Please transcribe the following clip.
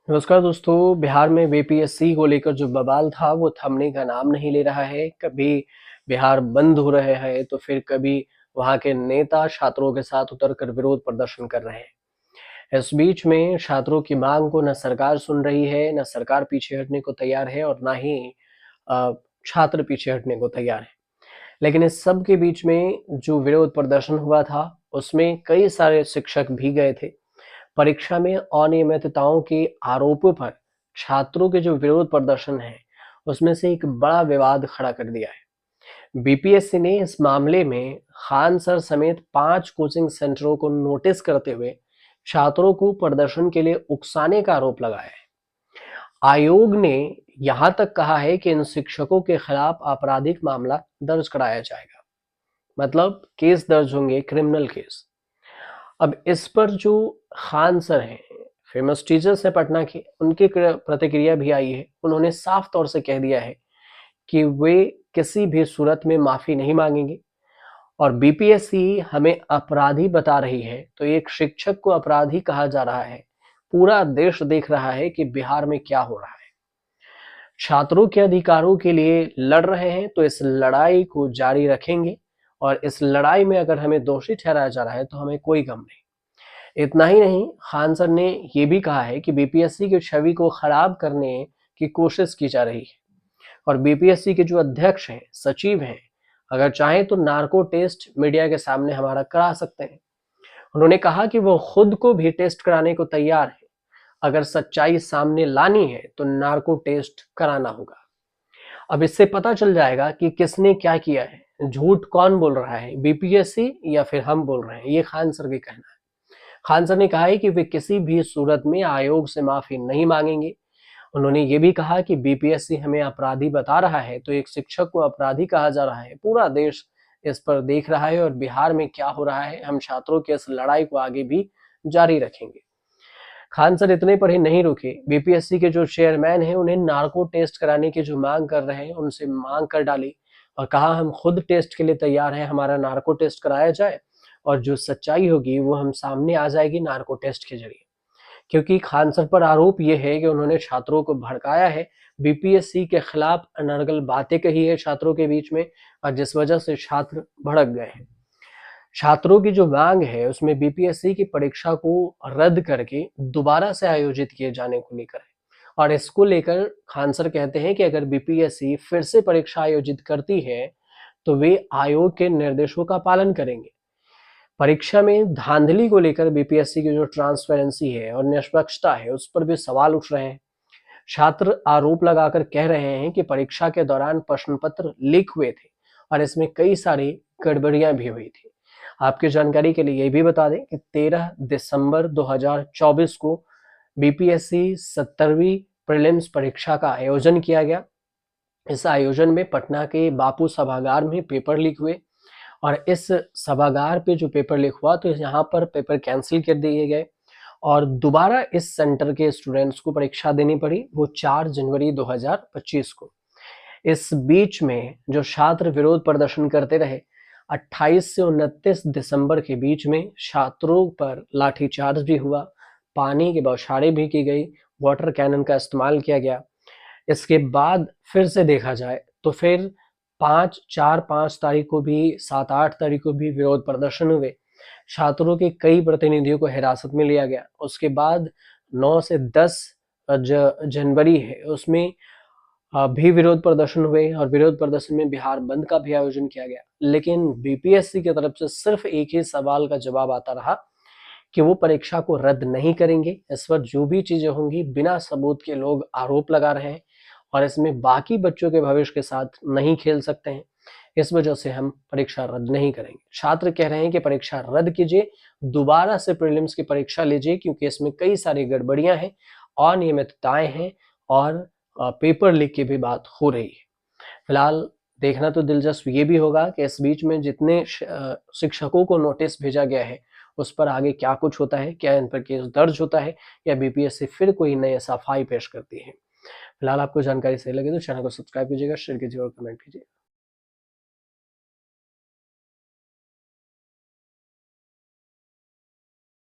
नमस्कार दोस्तों। बिहार में बीपीएससी को लेकर जो बवाल था वो थमने का नाम नहीं ले रहा है। कभी बिहार बंद हो रहे हैं तो फिर कभी वहां के नेता छात्रों के साथ उतरकर विरोध प्रदर्शन कर रहे हैं। इस बीच में छात्रों की मांग को न सरकार सुन रही है, न सरकार पीछे हटने को तैयार है और ना ही छात्र पीछे हटने को तैयार है। लेकिन इस सब के बीच में जो विरोध प्रदर्शन हुआ था उसमें कई सारे शिक्षक भी गए थे। परीक्षा में अनियमितताओं के आरोपों पर छात्रों के जो विरोध प्रदर्शन है उसमें से एक बड़ा विवाद खड़ा कर दिया है। बीपीएससी ने इस मामले में खान सर समेत 5 कोचिंग सेंटरों को नोटिस करते हुए छात्रों को प्रदर्शन के लिए उकसाने का आरोप लगाया है। आयोग ने यहां तक कहा है कि इन शिक्षकों के खिलाफ आपराधिक मामला दर्ज कराया जाएगा, मतलब केस दर्ज होंगे, क्रिमिनल केस। अब इस पर जो खान सर हैं, फेमस टीचर्स हैं पटना के, उनकी प्रतिक्रिया भी आई है। उन्होंने साफ तौर से कह दिया है कि वे किसी भी सूरत में माफी नहीं मांगेंगे और बीपीएससी हमें अपराधी बता रही है तो एक शिक्षक को अपराधी कहा जा रहा है। पूरा देश देख रहा है कि बिहार में क्या हो रहा है। छात्रों के अधिकारों के लिए लड़ रहे हैं तो इस लड़ाई को जारी रखेंगे और इस लड़ाई में अगर हमें दोषी ठहराया जा रहा है तो हमें कोई गम नहीं। इतना ही नहीं, खान सर ने ये भी कहा है कि बीपीएससी की छवि को खराब करने की कोशिश की जा रही है और बीपीएससी के जो अध्यक्ष हैं, सचिव हैं, अगर चाहें तो नार्को टेस्ट मीडिया के सामने हमारा करा सकते हैं। उन्होंने कहा कि वो खुद को भी टेस्ट कराने को तैयार है। अगर सच्चाई सामने लानी है तो नार्को टेस्ट कराना होगा। अब इससे पता चल जाएगा कि किसने क्या किया है, झूठ कौन बोल रहा है, बीपीएससी या फिर हम बोल रहे हैं। ये खान सर का कहना है। खान सर ने कहा है कि वे किसी भी सूरत में आयोग से माफी नहीं मांगेंगे। उन्होंने ये भी कहा कि बीपीएससी हमें अपराधी बता रहा है तो एक शिक्षक को अपराधी कहा जा रहा है। पूरा देश इस पर देख रहा है और बिहार में क्या हो रहा है, हम छात्रों की इस लड़ाई को आगे भी जारी रखेंगे। खान सर इतने पर ही नहीं रुके। बीपीएससी के जो चेयरमैन हैं उन्हें नार्को टेस्ट कराने की जो मांग कर रहे हैं उनसे मांग कर डाली और कहा हम खुद टेस्ट के लिए तैयार हैं, हमारा नार्को टेस्ट कराया जाए और जो सच्चाई होगी वो हम सामने आ जाएगी नार्को टेस्ट के जरिए। क्योंकि खान सर पर आरोप ये है कि उन्होंने छात्रों को भड़काया है, बीपीएससी के खिलाफ अनर्गल बातें कही है छात्रों के बीच में और जिस वजह से छात्र भड़क गए हैं। छात्रों की जो मांग है उसमें बीपीएससी की परीक्षा को रद्द करके दोबारा से आयोजित किए जाने को लेकर है और इसको लेकर खान सर कहते हैं कि अगर बीपीएससी फिर से परीक्षा आयोजित करती है तो वे आयोग के निर्देशों का पालन करेंगे। परीक्षा में धांधली को लेकर बीपीएससी की जो ट्रांसपेरेंसी है और निष्पक्षता है उस पर भी सवाल उठ रहे हैं। छात्र आरोप लगाकर कह रहे हैं कि परीक्षा के दौरान प्रश्न पत्र लीक हुए थे और इसमें कई सारी गड़बड़ियां भी हुई थी। आपकी जानकारी के लिए ये भी बता दें कि 13 दिसंबर 2024 को बीपीएससी 70वीं प्रीलिम्स परीक्षा का आयोजन किया गया। इस आयोजन में पटना के बापू सभागार में पेपर लीक हुए और इस सभागार पे जो पेपर लीक हुआ तो यहाँ पर पेपर कैंसिल कर दिए गए और दोबारा इस सेंटर के स्टूडेंट्स को परीक्षा देनी पड़ी, वो 4 जनवरी 2025 को। इस बीच में जो छात्र विरोध प्रदर्शन करते रहे, 28 से 29 दिसंबर के बीच में छात्रों पर लाठीचार्ज भी हुआ, पानी की बौछारें भी की गई, वाटर कैनन का इस्तेमाल किया गया। इसके बाद फिर से देखा जाए तो फिर 5 तारीख को भी, 7-8 तारीख को भी विरोध प्रदर्शन हुए। छात्रों के कई प्रतिनिधियों को हिरासत में लिया गया। उसके बाद 9 से 10 जनवरी है उसमें भी विरोध प्रदर्शन हुए और विरोध प्रदर्शन में बिहार बंद का भी आयोजन किया गया। लेकिन बीपीएससी की तरफ से सिर्फ एक ही सवाल का जवाब आता रहा कि वो परीक्षा को रद्द नहीं करेंगे। इस पर जो भी चीजें होंगी बिना सबूत के लोग आरोप लगा रहे हैं और इसमें बाकी बच्चों के भविष्य के साथ नहीं खेल सकते हैं। इस वजह से हम परीक्षा रद्द नहीं करेंगे। छात्र कह रहे हैं कि परीक्षा रद्द कीजिए, दोबारा से प्रीलिम्स की परीक्षा लीजिए क्योंकि इसमें कई सारी गड़बड़ियां हैं, अनियमितताएं हैं और पेपर लीक की भी बात हो रही है। फिलहाल देखना तो दिलचस्प ये भी होगा कि इस बीच में जितने शिक्षकों को नोटिस भेजा गया है उस पर आगे क्या कुछ होता है, क्या इन पर केस दर्ज होता है या बीपीएससी फिर कोई नई सफाई पेश करती है। फिलहाल आपको जानकारी सही लगे तो चैनल को सब्सक्राइब कीजिएगा, शेयर कीजिएगा और कमेंट कीजिएगा।